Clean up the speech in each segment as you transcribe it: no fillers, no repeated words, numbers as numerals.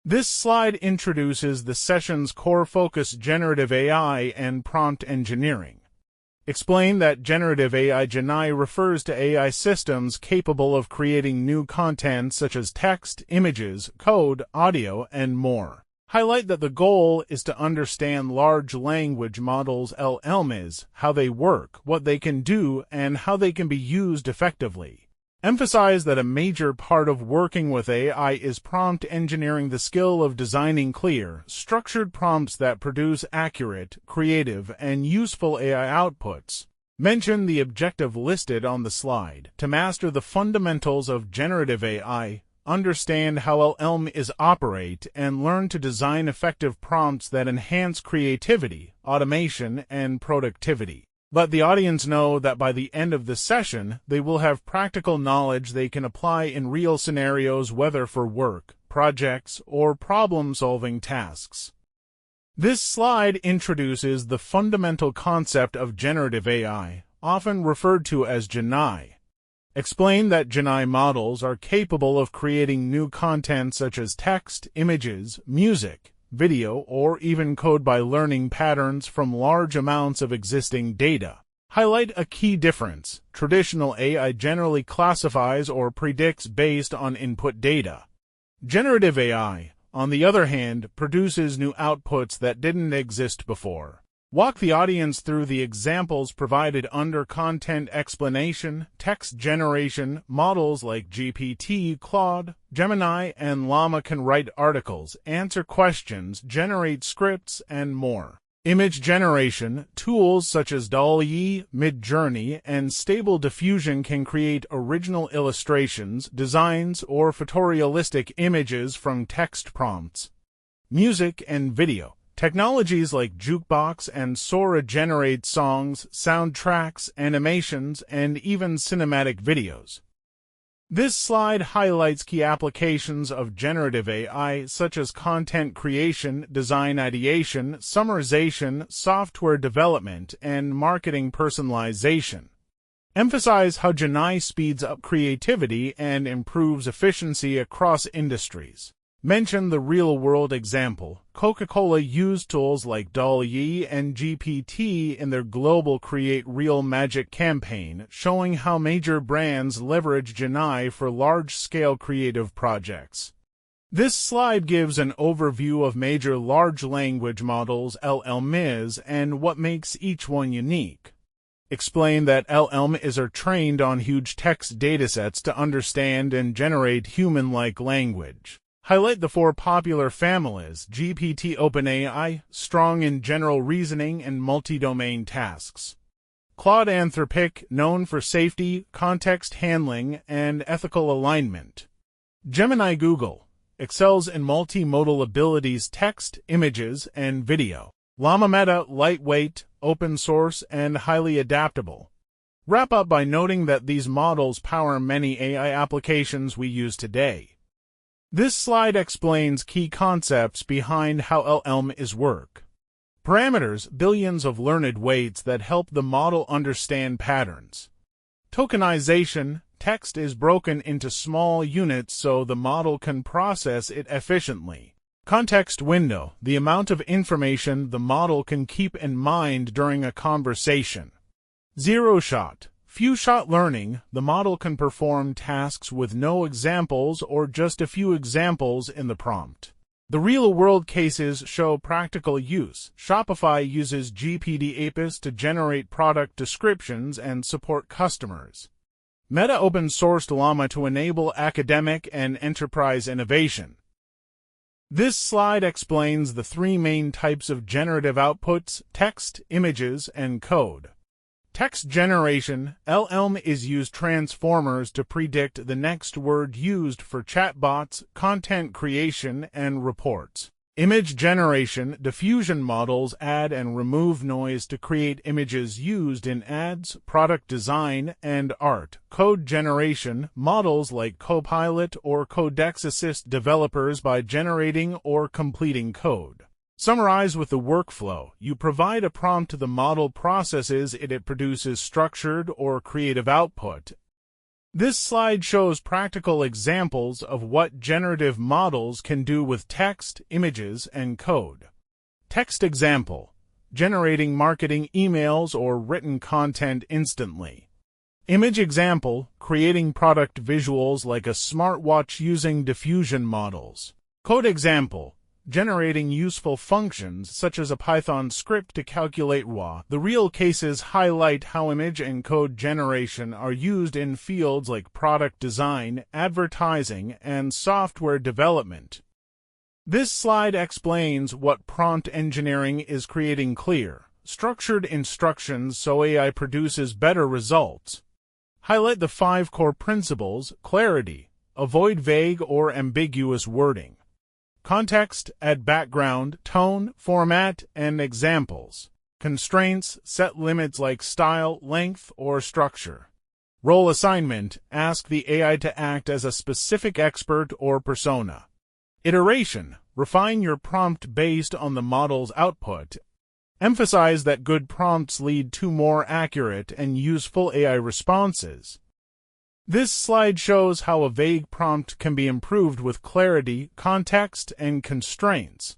This slide introduces the session's core focus: generative AI and prompt engineering. Explain that generative AI Genai refers to AI systems capable of creating new content such as text, images, code, audio, and more. Highlight that the goal is to understand large language models (LLMs), how they work, what they can do, and how they can be used effectively. Emphasize that a major part of working with AI is prompt engineering, the skill of designing clear, structured prompts that produce accurate, creative, and useful AI outputs. Mention the objective listed on the slide. To master the fundamentals of generative AI, understand how LLMs operate, and learn to design effective prompts that enhance creativity, automation, and productivity. Let the audience know that by the end of the session, they will have practical knowledge they can apply in real scenarios, whether for work, projects, or problem-solving tasks. This slide introduces the fundamental concept of generative AI, often referred to as Genai. Explain that Genai models are capable of creating new content such as text, images, music, video, or even code by learning patterns from large amounts of existing data. Highlight a key difference. Traditional AI generally classifies or predicts based on input data. Generative AI, on the other hand, produces new outputs that didn't exist before. Walk the audience through the examples provided under content explanation. Text generation: models like GPT, Claude, Gemini, and Llama can write articles, answer questions, generate scripts, and more. Image generation: tools such as DALL-E, Midjourney, and Stable Diffusion can create original illustrations, designs, or photorealistic images from text prompts. Music and video: technologies like Jukebox and Sora generate songs, soundtracks, animations, and even cinematic videos. This slide highlights key applications of generative AI, such as content creation, design ideation, summarization, software development, and marketing personalization. Emphasize how Genai speeds up creativity and improves efficiency across industries. Mention the real-world example. Coca-Cola used tools like DALL-E and GPT in their global Create Real Magic campaign, showing how major brands leverage Genai for large-scale creative projects. This slide gives an overview of major large language models (LLMs) and what makes each one unique. Explain that LLMs are trained on huge text datasets to understand and generate human-like language. Highlight the four popular families: GPT OpenAI, strong in general reasoning and multi-domain tasks. Claude Anthropic, known for safety, context handling, and ethical alignment. Gemini Google, excels in multimodal abilities: text, images, and video. Llama Meta, lightweight, open source, and highly adaptable. Wrap up by noting that these models power many AI applications we use today. This slide explains key concepts behind how LLMs work. Parameters: billions of learned weights that help the model understand patterns. Tokenization: text is broken into small units so the model can process it efficiently. Context window: the amount of information the model can keep in mind during a conversation. Zero shot: few-shot learning: the model can perform tasks with no examples or just a few examples in the prompt. The real-world cases show practical use. Shopify uses GPT-Apis to generate product descriptions and support customers. Meta open-sourced Llama to enable academic and enterprise innovation. This slide explains the three main types of generative outputs: text, images, and code. Text generation: LLMs use transformers to predict the next word used for chatbots, content creation, and reports. Image generation: diffusion models add and remove noise to create images used in ads, product design, and art. Code generation: models like Copilot or Codex assist developers by generating or completing code. Summarize with the workflow. You provide a prompt to the model, processes it produces structured or creative output. This slide shows practical examples of what generative models can do with text, images, and code. Text example: generating marketing emails or written content instantly. Image example: creating product visuals like a smartwatch using diffusion models. Code example: generating useful functions such as a Python script to calculate ROA. The real cases highlight how image and code generation are used in fields like product design, advertising, and software development. This slide explains what prompt engineering is: creating clear, structured instructions so AI produces better results. Highlight the 5 core principles: clarity, avoid vague or ambiguous wording. Context, add background, tone, format, and examples. Constraints, set limits like style, length, or structure. Role assignment, ask the AI to act as a specific expert or persona. Iteration, refine your prompt based on the model's output. Emphasize that good prompts lead to more accurate and useful AI responses. This slide shows how a vague prompt can be improved with clarity, context, and constraints.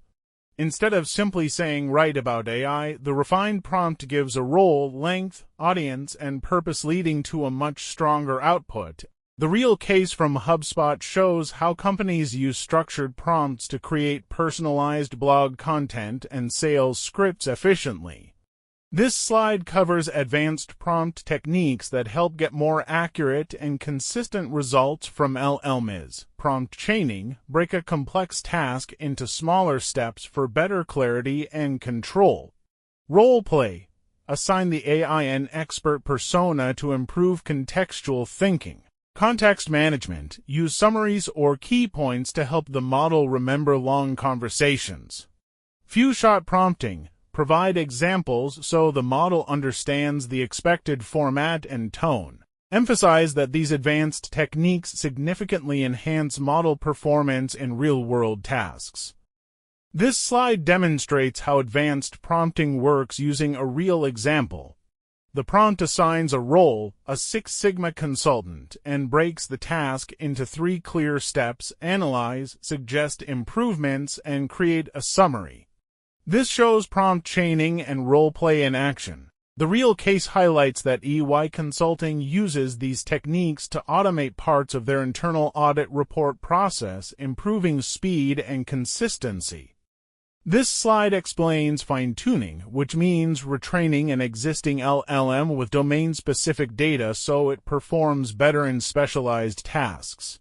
Instead of simply saying "write about AI," the refined prompt gives a role, length, audience, and purpose, leading to a much stronger output. The real case from HubSpot shows how companies use structured prompts to create personalized blog content and sales scripts efficiently. This slide covers advanced prompt techniques that help get more accurate and consistent results from LLMs. Prompt chaining: break a complex task into smaller steps for better clarity and control. Role play: assign the AI an expert persona to improve contextual thinking. Context management: use summaries or key points to help the model remember long conversations. Few-shot prompting: provide examples so the model understands the expected format and tone. Emphasize that these advanced techniques significantly enhance model performance in real-world tasks. This slide demonstrates how advanced prompting works using a real example. The prompt assigns a role, a Six Sigma consultant, and breaks the task into 3 clear steps: analyze, suggest improvements, and create a summary. This shows prompt chaining and role-play in action. The real case highlights that EY Consulting uses these techniques to automate parts of their internal audit report process, improving speed and consistency. This slide explains fine-tuning, which means retraining an existing LLM with domain-specific data so it performs better in specialized tasks.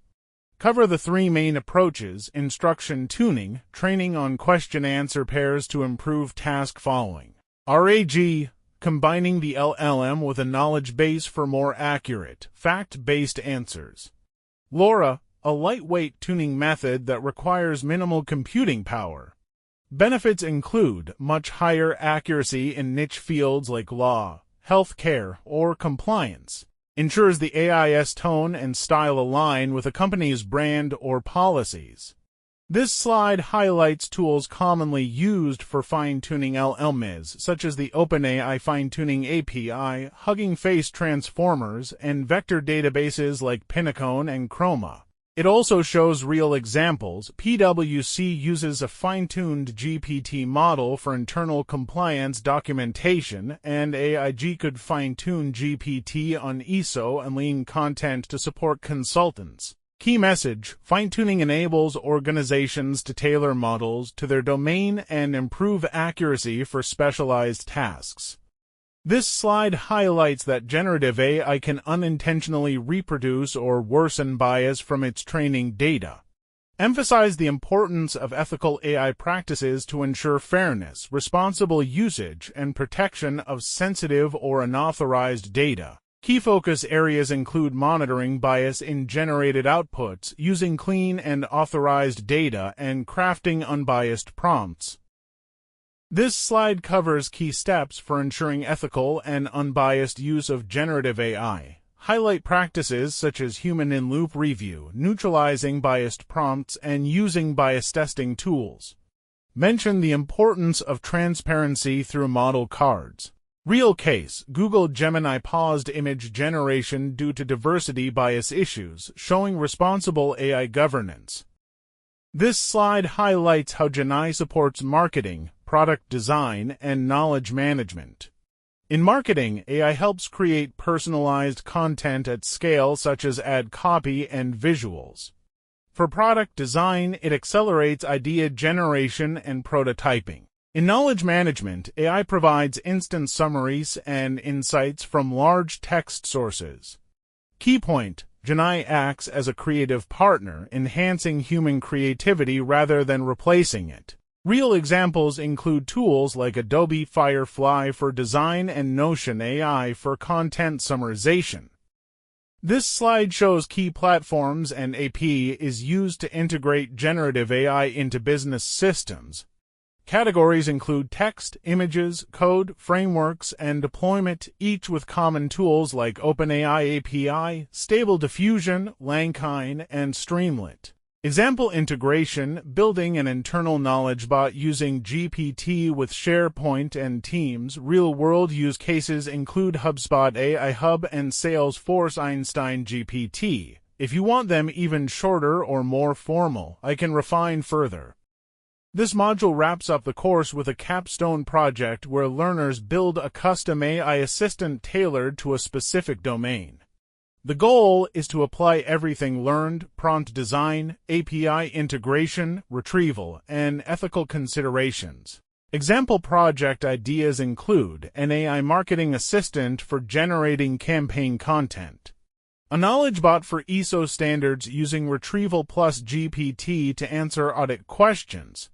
Cover the 3 main approaches: instruction tuning, training on question-answer pairs to improve task following. RAG, combining the LLM with a knowledge base for more accurate, fact-based answers. LoRa, a lightweight tuning method that requires minimal computing power. Benefits include much higher accuracy in niche fields like law, healthcare, or compliance. Ensures the AI's tone and style align with a company's brand or policies. This slide highlights tools commonly used for fine-tuning LLMs, such as the OpenAI Fine-Tuning API, Hugging Face Transformers, and vector databases like Pinecone and Chroma. It also shows real examples. PwC uses a fine-tuned GPT model for internal compliance documentation, and AIG could fine-tune GPT on ISO and lean content to support consultants. Key message: fine-tuning enables organizations to tailor models to their domain and improve accuracy for specialized tasks. This slide highlights that generative AI can unintentionally reproduce or worsen bias from its training data. Emphasize the importance of ethical AI practices to ensure fairness, responsible usage, and protection of sensitive or unauthorized data. Key focus areas include monitoring bias in generated outputs, using clean and authorized data, and crafting unbiased prompts. This slide covers key steps for ensuring ethical and unbiased use of generative AI. Highlight practices such as human-in-loop review, neutralizing biased prompts, and using bias testing tools. Mention the importance of transparency through model cards. Real case: Google Gemini paused image generation due to diversity bias issues, showing responsible AI governance. This slide highlights how Gemini supports marketing, product design, and knowledge management. In marketing, AI helps create personalized content at scale, such as ad copy and visuals. For product design, it accelerates idea generation and prototyping. In knowledge management, AI provides instant summaries and insights from large text sources. Key point: Gemini acts as a creative partner, enhancing human creativity rather than replacing it. Real examples include tools like Adobe Firefly for design and Notion AI for content summarization. This slide shows key platforms and AP is used to integrate generative AI into business systems. Categories include text, images, code, frameworks, and deployment, each with common tools like OpenAI API, Stable Diffusion, Langchain, and Streamlit. Example integration: building an internal knowledge bot using GPT with SharePoint and Teams. Real-world use cases include HubSpot AI Hub and Salesforce Einstein GPT. If you want them even shorter or more formal, I can refine further. This module wraps up the course with a capstone project where learners build a custom AI assistant tailored to a specific domain. The goal is to apply everything learned: prompt design, API integration, retrieval, and ethical considerations. Example project ideas include an AI marketing assistant for generating campaign content, a knowledge bot for ISO standards using Retrieval plus GPT to answer audit questions,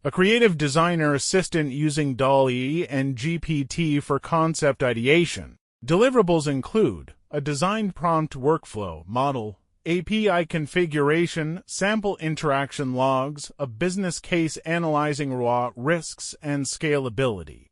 a creative designer assistant using DALL-E and GPT for concept ideation. Deliverables include a designed prompt workflow model, API configuration, sample interaction logs, a business case analyzing raw risks and scalability.